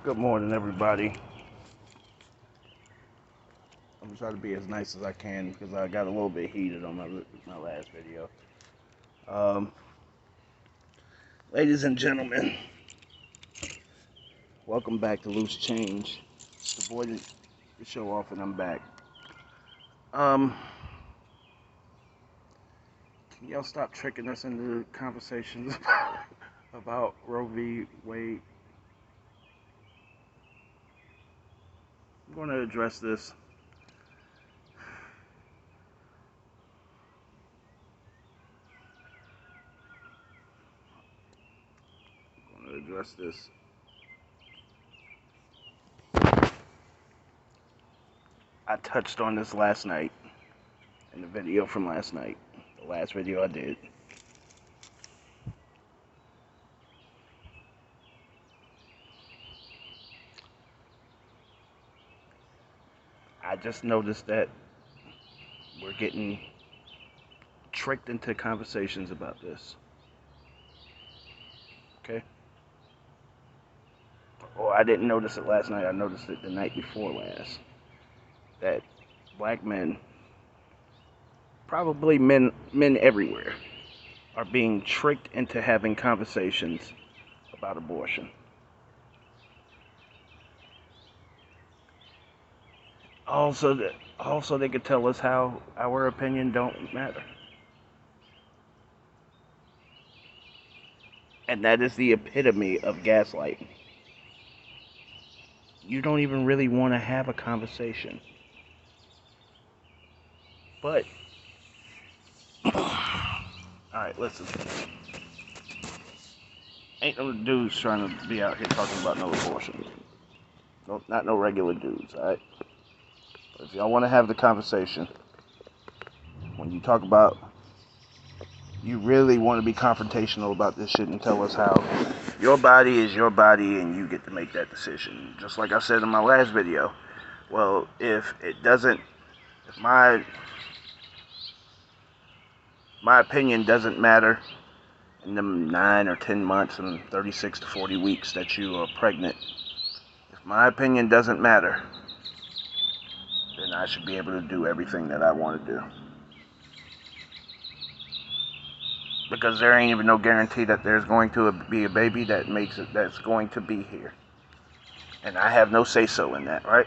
Good morning, everybody. I'm gonna try to be as nice as I can because I got a little bit heated on my last video. Um, Ladies and gentlemen, welcome back to Loose Change. It's the boy that the show off, and I'm back. Um, can y'all stop tricking us into conversations about Roe v. Wade? I'm going to address this. I touched on this last night in the video from last night, the last video I did. I just noticed that we're getting tricked into conversations about this. Okay? Well, I didn't notice it last night. I noticed it the night before last. That black men, probably men everywhere, are being tricked into having conversations about abortion. Also, they could tell us how our opinion don't matter. And that is the epitome of gaslighting. You don't even really want to have a conversation. But, alright, listen. Ain't no dudes trying to be out here talking about no abortion. No, not no regular dudes, alright? But if y'all want to have the conversation, when you talk about, you really want to be confrontational about this shit and tell us how your body is your body and you get to make that decision. Just like I said in my last video. Well, if my opinion doesn't matter in the 9 or 10 months and 36 to 40 weeks that you are pregnant, if my opinion doesn't matter, then I should be able to do everything that I want to do. Because there ain't even no guarantee that there's going to be a baby that's going to be here. And I have no say-so in that, right?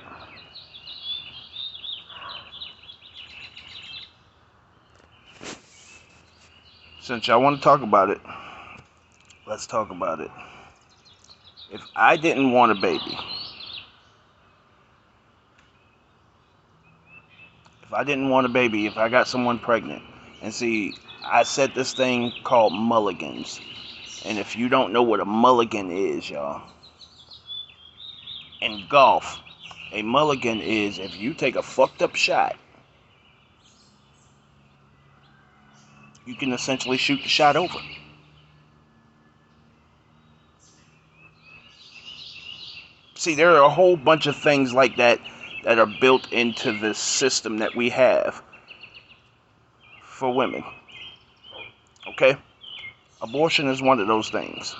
Since y'all want to talk about it, let's talk about it. If I didn't want a baby, if I got someone pregnant, and see, I said this thing called mulligans. And if you don't know what a mulligan is, y'all, in golf, a mulligan is if you take a fucked up shot, you can essentially shoot the shot over. See, there are a whole bunch of things like that that are built into the system that we have for women. Okay? Abortion is one of those things.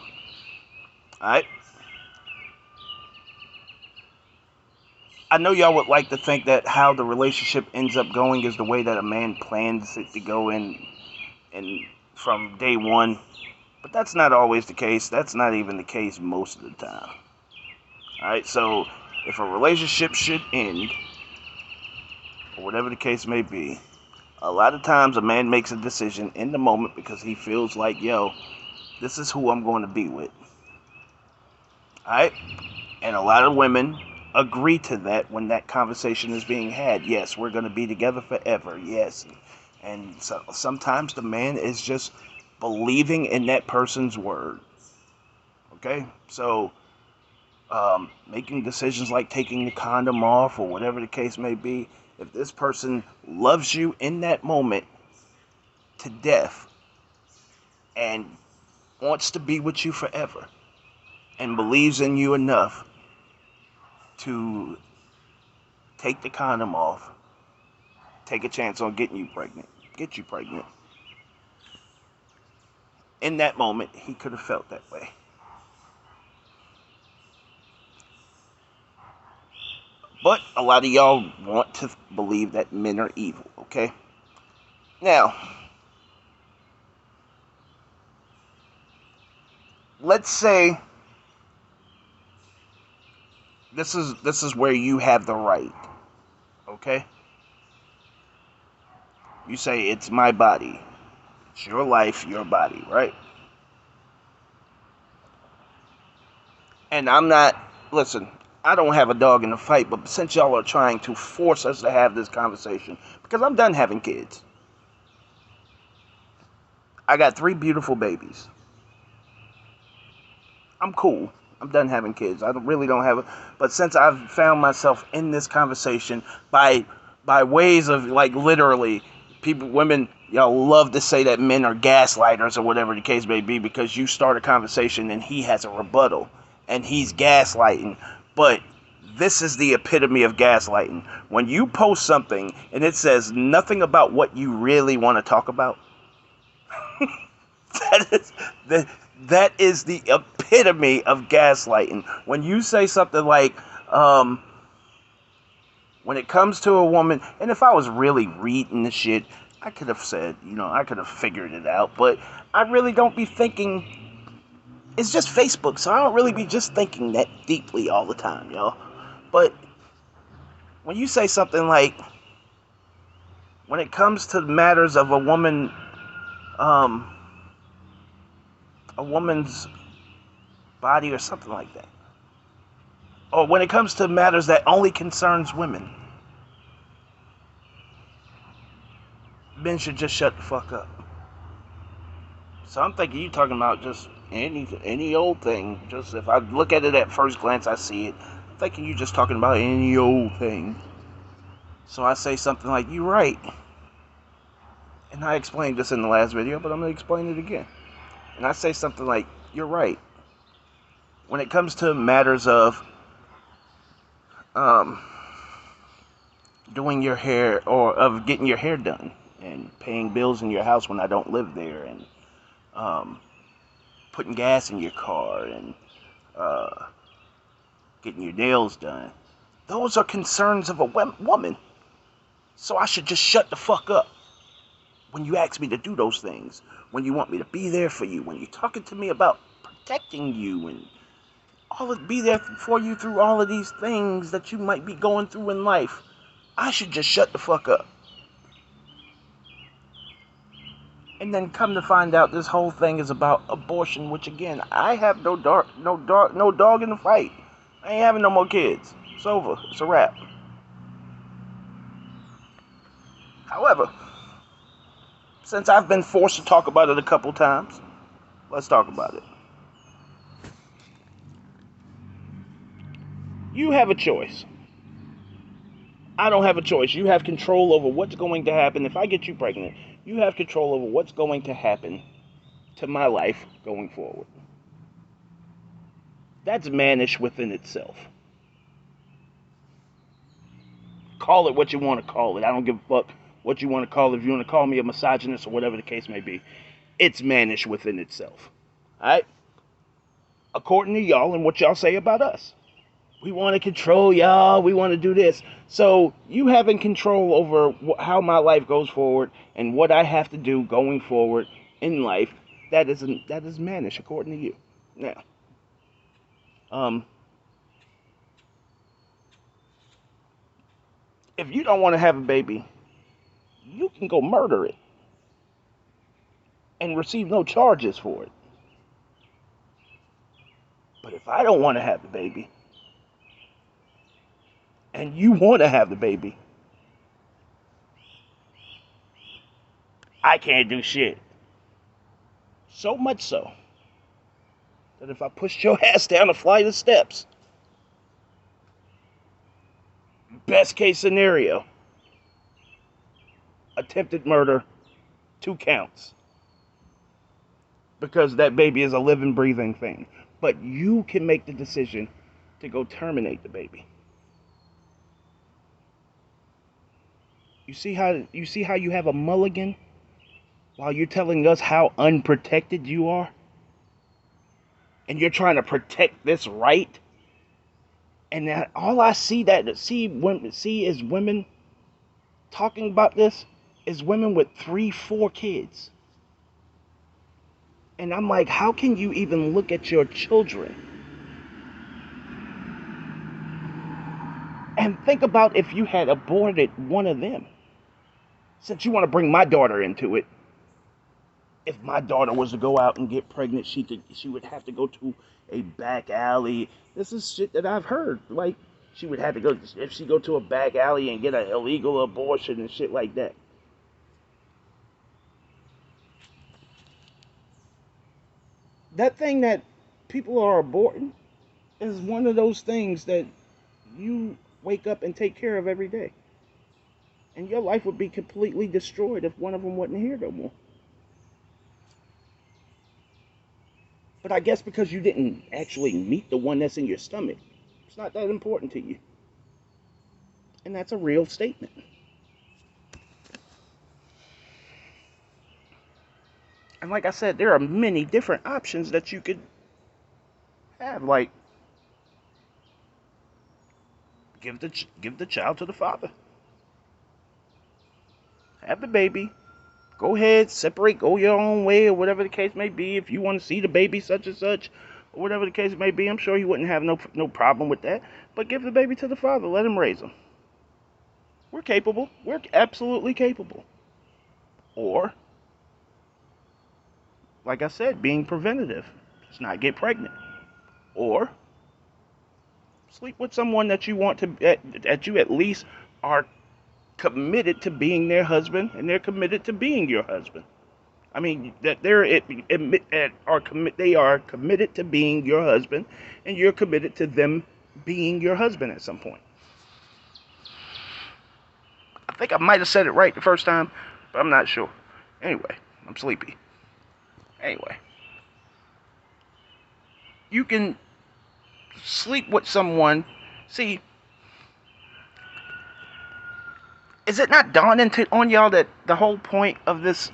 Alright? I know y'all would like to think that how the relationship ends up going is the way that a man plans it to go in and from day one. But that's not always the case. That's not even the case most of the time. Alright, so if a relationship should end, or whatever the case may be, a lot of times a man makes a decision in the moment because he feels like, yo, this is who I'm going to be with. Alright? And a lot of women agree to that when that conversation is being had. Yes, we're going to be together forever. Yes. And so sometimes the man is just believing in that person's word. Okay? So, making decisions like taking the condom off or whatever the case may be, if this person loves you in that moment to death and wants to be with you forever and believes in you enough to take the condom off, take a chance on getting you pregnant, get you pregnant, in that moment, he could have felt that way. But a lot of y'all want to believe that men are evil, okay? Now, let's say this is where you have the right, okay? You say it's my body. It's your life, your body, right? And I'm not, listen, I don't have a dog in the fight, but since y'all are trying to force us to have this conversation, because I'm done having kids. I got 3 beautiful babies. I'm cool. I'm done having kids. Really don't have it. But since I've found myself in this conversation by ways of like literally people, women, y'all love to say that men are gaslighters or whatever the case may be because you start a conversation and he has a rebuttal and he's gaslighting. But this is the epitome of gaslighting. When you post something and it says nothing about what you really want to talk about, that is the that is the epitome of gaslighting. When you say something like, when it comes to a woman, and if I was really reading the shit, I could have said, I could have figured it out, but I really don't be thinking. It's just Facebook, so I don't really be just thinking that deeply all the time, y'all. But when you say something like, when it comes to matters of um, a woman's body or something like that, or when it comes to matters that only concerns women, men should just shut the fuck up. So I'm thinking you talking about just any old thing. Just if I look at it at first glance, I see it. I'm thinking you just talking about any old thing. So I say something like, "You right," and I explained this in the last video, but I'm gonna explain it again. And I say something like, "You're right." When it comes to matters of um, doing your hair or of getting your hair done and paying bills in your house when I don't live there, and um, putting gas in your car and uh, getting your nails done. Those are concerns of a woman. So I should just shut the fuck up when you ask me to do those things. When you want me to be there for you. When you're talking to me about protecting you and be there for you through all of these things that you might be going through in life. I should just shut the fuck up. And then come to find out this whole thing is about abortion, which again, I have no dog in the fight. I ain't having no more kids. It's over. It's a wrap. However, since I've been forced to talk about it a couple times, let's talk about it. You have a choice. I don't have a choice. You have control over what's going to happen. If I get you pregnant, you have control over what's going to happen to my life going forward. That's mannish within itself. Call it what you want to call it. I don't give a fuck what you want to call it. If you want to call me a misogynist or whatever the case may be, it's mannish within itself. Alright? According to y'all and what y'all say about us. We want to control y'all. We want to do this. So you having control over how my life goes forward and what I have to do going forward in life, that is mannish according to you. Now, if you don't want to have a baby, you can go murder it and receive no charges for it. But if I don't want to have the baby and you want to have the baby, I can't do shit. So much so that if I pushed your ass down a flight of steps, best case scenario, attempted murder, 2 counts. Because that baby is a living, breathing thing. But you can make the decision to go terminate the baby. You see how you have a mulligan while you're telling us how unprotected you are? And you're trying to protect this right? And that, all I see is women talking about this is women with 3, 4 kids. And I'm like, how can you even look at your children and think about if you had aborted one of them? Since you want to bring my daughter into it, if my daughter was to go out and get pregnant, she would have to go to a back alley. This is shit that I've heard. Like, she would have to go, if she go to a back alley and get an illegal abortion and shit like that. That thing that people are aborting is one of those things that you wake up and take care of every day. And your life would be completely destroyed if one of them wasn't here no more. But I guess because you didn't actually meet the one that's in your stomach, it's not that important to you. And that's a real statement. And like I said, there are many different options that you could have. Like, give the child to the father. Have the baby. Go ahead, separate, go your own way, or whatever the case may be. If you want to see the baby such and such, or whatever the case may be, I'm sure he wouldn't have no problem with that. But give the baby to the father. Let him raise him. We're capable. We're absolutely capable. Or, like I said, being preventative. Just not get pregnant. Or sleep with someone that you want to, that you at least are committed to being their husband, and they're committed to being your husband. I mean, that they are committed to being your husband, and you're committed to them being your husband at some point. I think I might have said it right the first time, but I'm not sure. Anyway, I'm sleepy. Anyway, you can sleep with someone. See, is it not dawning on y'all that the whole point of this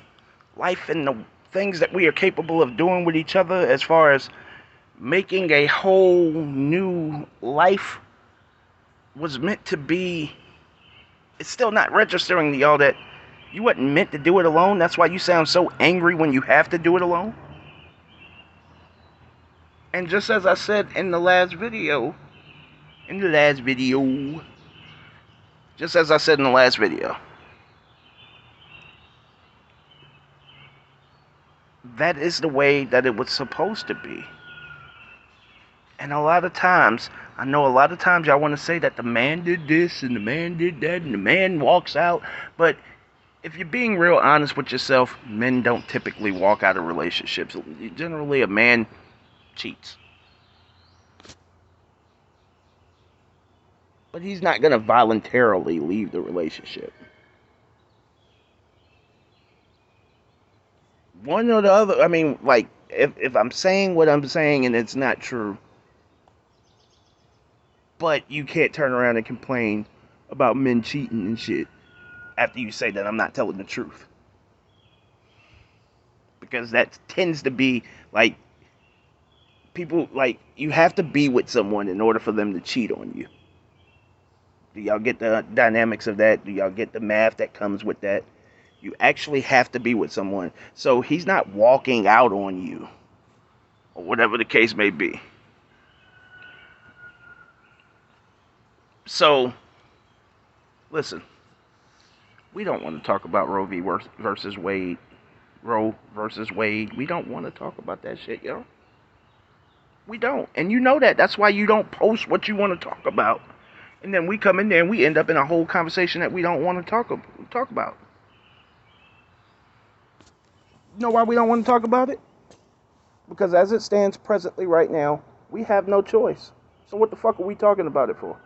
life and the things that we are capable of doing with each other, as far as making a whole new life, was meant to be? It's still not registering to y'all that you wasn't meant to do it alone. That's why you sound so angry when you have to do it alone. And just as I said in the last video, just as I said in the last video, that is the way that it was supposed to be. And a lot of times, I know a lot of times y'all want to say that the man did this and the man did that and the man walks out. But if you're being real honest with yourself, men don't typically walk out of relationships. Generally, a man cheats. But he's not going to voluntarily leave the relationship. One or the other, I mean, like, if I'm saying what I'm saying and it's not true, but you can't turn around and complain about men cheating and shit after you say that I'm not telling the truth. Because that tends to be like, people, like, you have to be with someone in order for them to cheat on you. Do y'all get the dynamics of that? Do y'all get the math that comes with that? You actually have to be with someone. So he's not walking out on you, or whatever the case may be. So, listen, we don't want to talk about Roe v. versus Wade. Roe versus Wade. We don't want to talk about that shit, yo. We don't. And you know that. That's why you don't post what you want to talk about. And then we come in there and we end up in a whole conversation that we don't want to talk about. You know why we don't want to talk about it? Because as it stands presently right now, we have no choice. So what the fuck are we talking about it for?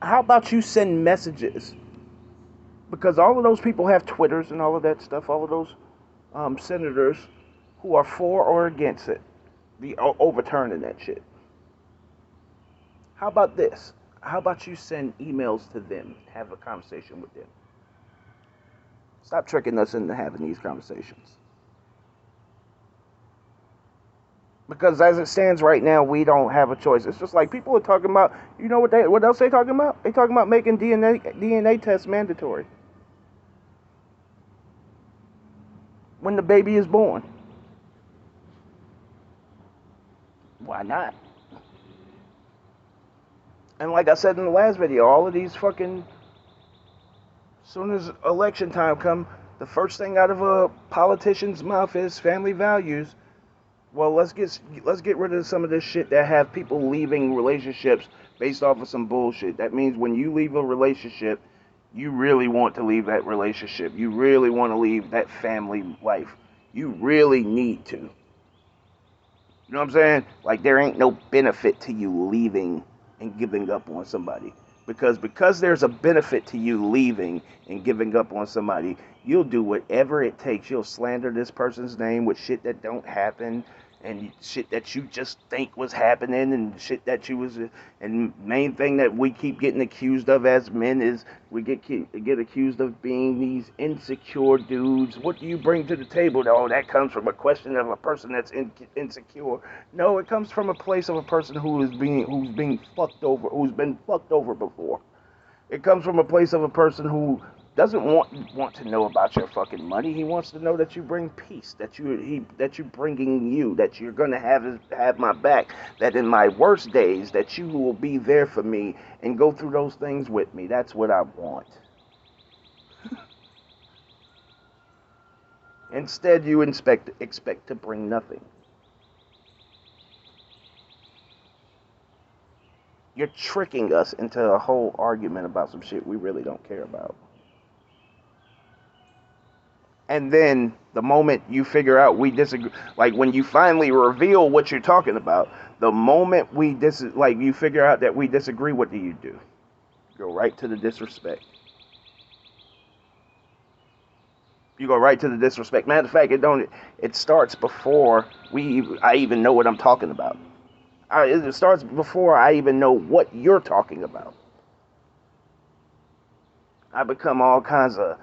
How about you send messages? Because all of those people have Twitters and all of that stuff. All of those senators who are for or against it, the overturning that shit. How about this? How about you send emails to them, have a conversation with them? Stop tricking us into having these conversations. Because as it stands right now, we don't have a choice. It's just like people are talking about, you know what else they talking about? They talking about making DNA tests mandatory when the baby is born. Why not? And like I said in the last video, all of these fucking, as soon as election time come, the first thing out of a politician's mouth is family values. Well, let's get rid of some of this shit that have people leaving relationships based off of some bullshit. That means when you leave a relationship, you really want to leave that relationship. You really want to leave that family life. You really need to. You know what I'm saying? Like there ain't no benefit to you leaving and giving up on somebody. Because there's a benefit to you leaving and giving up on somebody, you'll do whatever it takes. You'll slander this person's name with shit that don't happen and shit that you just think was happening and shit that you was. And main thing that we keep getting accused of as men is we get accused of being these insecure dudes. What do you bring to the table? Oh, that comes from a question of a person that's insecure. No, it comes from a place of a person who's been fucked over before. It comes from a place of a person who doesn't want to know about your fucking money. He wants to know that you bring peace, that you bringing you, that you're gonna have my back, that in my worst days that you will be there for me and go through those things with me. That's what I want. Instead, you expect to bring nothing. You're tricking us into a whole argument about some shit we really don't care about. And then the moment you figure out we disagree, like when you finally reveal what you're talking about, the moment you figure out that we disagree, what do? You go right to the disrespect. You go right to the disrespect. Matter of fact, it starts before I even know what I'm talking about. It starts before I even know what you're talking about. I become all kinds of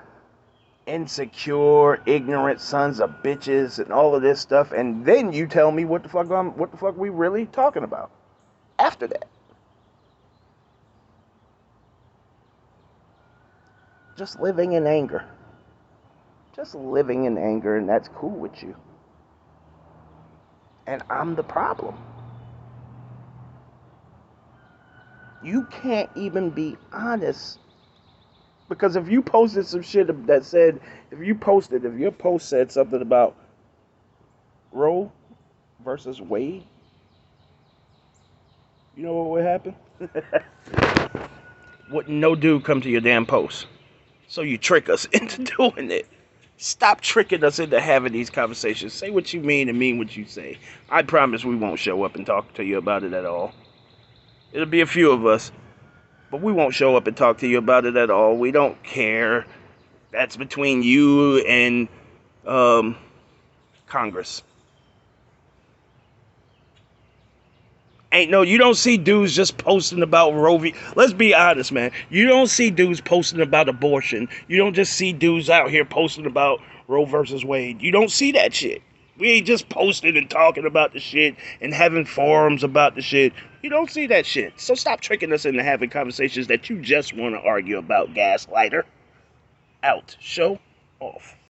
insecure, ignorant sons of bitches and all of this stuff, and then you tell me what the fuck we really talking about after that. Just living in anger. Just living in anger, and that's cool with you. And I'm the problem. You can't even be honest. Because if you posted some shit that said, if your post said something about Roe versus Wade, you know what would happen? Wouldn't no dude come to your damn post. So you trick us into doing it. Stop tricking us into having these conversations. Say what you mean and mean what you say. I promise we won't show up and talk to you about it at all. It'll be a few of us, but we won't show up and talk to you about it at all. We don't care. That's between you and Congress. You don't see dudes just posting about Roe v. Let's be honest, man. You don't see dudes posting about abortion. You don't just see dudes out here posting about Roe versus Wade. You don't see that shit. We ain't just posting and talking about the shit and having forums about the shit. You don't see that shit. So stop tricking us into having conversations that you just want to argue about, gaslighter. Out. Show off.